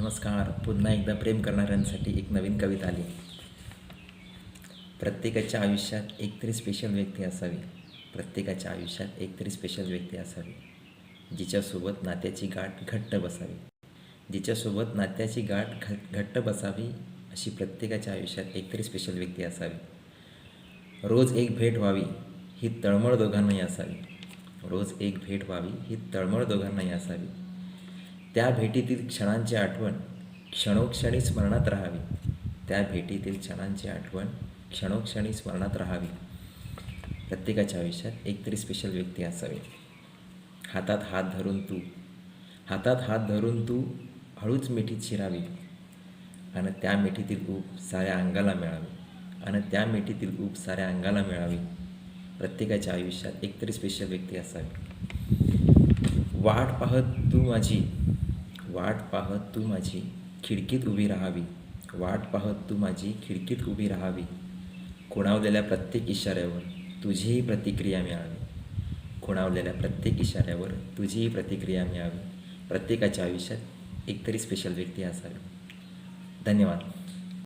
नमस्कार. पुन्हा एकदा प्रेम करणाऱ्यांसाठी एक नवीन कविता आली. प्रत्येकाच्या आयुष्यात एकतरी स्पेशल व्यक्ती असावी. प्रत्येकाच्या आयुष्यात एकतरी स्पेशल व्यक्ती असावी, जिच्यासोबत नात्याची गाठ घट्ट बसावी. जिच्यासोबत नात्याची गाठ घट्ट बसावी अशी प्रत्येकाच्या आयुष्यात एकतरी स्पेशल व्यक्ती असावी. रोज एक भेट व्हावी ही तळमळ दोघांनाही असावी. रोज एक भेट व्हावी ही तळमळ दोघांनाही असावी. त्या भेटीतील क्षणांची आठवण क्षणोक्षणी स्मरणात राहावी. त्या भेटीतील क्षणांची आठवण क्षणोक्षणी स्मरणात राहावी. प्रत्येकाच्या आयुष्यात एकतरी स्पेशल व्यक्ती असावी. हातात हात धरून तू हळूच मिठीत शिरावी आणि त्या मिठीतील ऊब साऱ्या अंगाला मिळावी. प्रत्येकाच्या आयुष्यात एकतरी स्पेशल व्यक्ती असावी. वाट पाहत तू माझी खिडकीत उभी राहावी. खुणावलेल्या प्रत्येक इशाऱ्यावर तुझीही प्रतिक्रिया मिळावी. प्रत्येकाच्या आयुष्यात एकतरी स्पेशल व्यक्ती असावी. धन्यवाद.